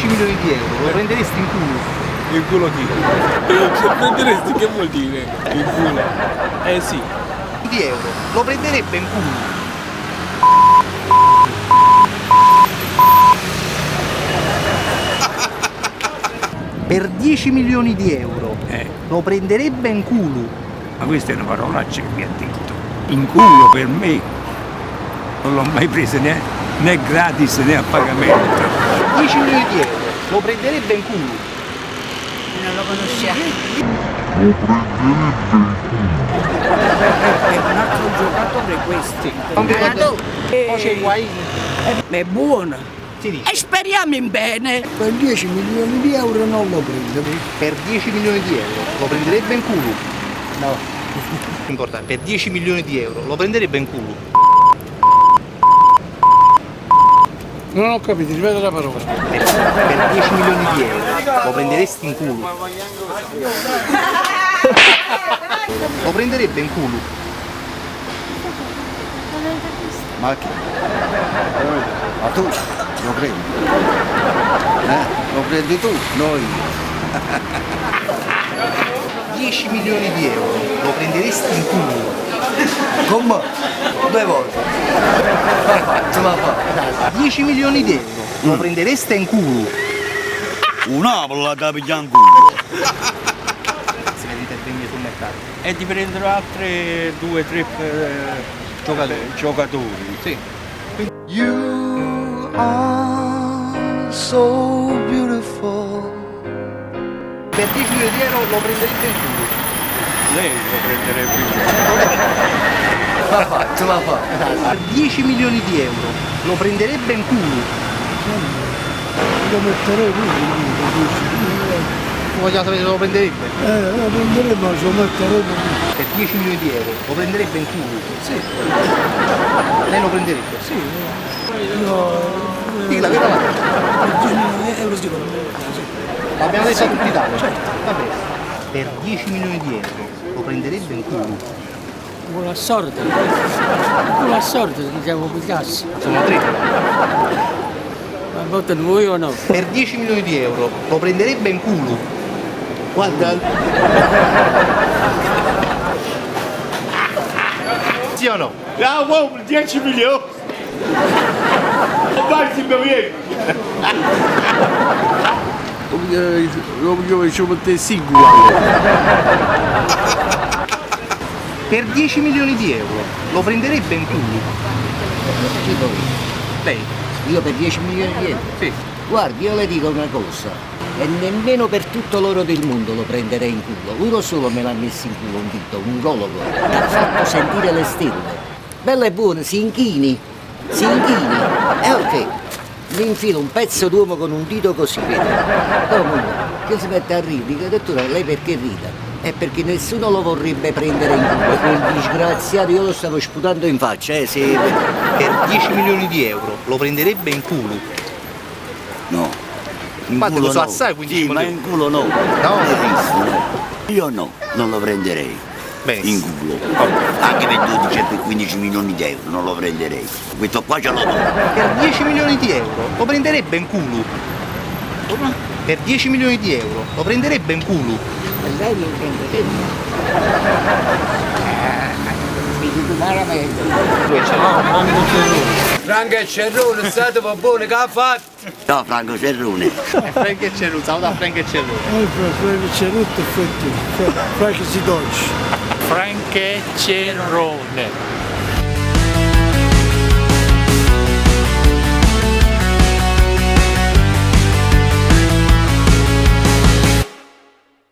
milioni di euro, lo prenderesti in culo? Il culo chi? Se prenderesti che vuol dire? Il culo. Eh sì. Di euro, lo prenderebbe in culo? Per 10 milioni di euro lo prenderebbe in culo? Ma questa è una parolaccia che mi ha detto. In culo per me non l'ho mai presa né gratis né a pagamento. 10 milioni di euro, lo prenderebbe in culo? Non lo conosciamo. È un altro giocatore questi. Poi c'è Higuain. È buono. E speriamo in bene. Per 10 milioni di euro non lo prendo. Per 10 milioni di euro lo prenderebbe in culo? No. Importante, per 10 milioni di euro lo prenderebbe in culo? Non ho capito, ripeto la parola. Per 10 milioni di euro lo prenderesti in culo? Lo prenderebbe in culo? Ma che? Ma tu lo prendi? Lo prendi tu? Noi. 10 milioni di euro lo prenderesti in culo? Come? 2 volte. Ma fa. 10 milioni di euro lo prendereste in culo? Un'apola la capigliamo in culo. Si vede intervenire sul mercato. E ti prendono altre 2-3 giocatori. Sì. You are so beautiful. Per 10 milioni di euro lo prenderebbe in culo? Lei lo prenderebbe in culo. Ma fa. Per 10 milioni di euro lo prenderebbe in culo? Lo metterei pure. Vogliamo sapere se lo prenderebbe? Lo prenderei ma lo metterei pure. Per 10 milioni di euro lo prenderebbe in culo? Sì. Lei lo prenderebbe? Sì. Dica la verità. Per 10 milioni di euro sì. L'abbiamo detto a tutti Italia. Va bene. Per 10 milioni di euro lo prenderebbe in culo? Con la sorte che siamo pigliassi. Sono 3. Ma votate voi o no? Per 10 milioni di euro lo prenderebbe in culo? Guarda, Sì o no? Ah, wow, 10 milioni! Vai, si bevi! Lo ci mettessi in culo. Per 10 milioni di euro lo prenderebbe in culo? Lei? Io per 10 milioni di euro? Sì. Guardi, io le dico una cosa. E nemmeno per tutto l'oro del mondo lo prenderei in culo. Uno solo me l'ha messo in culo, un dito, un urologo. Che ha fatto sentire le stelle. Bella e buona, si inchini. E ok. Mi infilo un pezzo d'uomo con un dito così, vedi? Comunque, che si mette a ridere, dico, dottora, lei perché rida? È perché nessuno lo vorrebbe prendere in culo, quel disgraziato, io lo stavo sputando in faccia, se... Per 10 milioni di euro lo prenderebbe in culo? no. In Infatti culo lo so no. assai, quindi Sì, ci ma volevo- in culo no. No? No. Io no, non lo prenderei. Bene. In culo. Anche per 12 e per 15 milioni di euro non lo prenderei. Questo qua ce l'ho. Per 10 milioni di euro lo prenderebbe in culo? Per 10 milioni di euro lo prenderebbe in culo? Lei mi prenderebbe. Mi dico veramente. Franco e Cerrone, state va buono, che ha fatto? No, Franco Cerrone. Frank e Cerruto, saluta a Frank e Cerruto. C'è tutto effetto. Franco si dolce. Frank e Cerrone.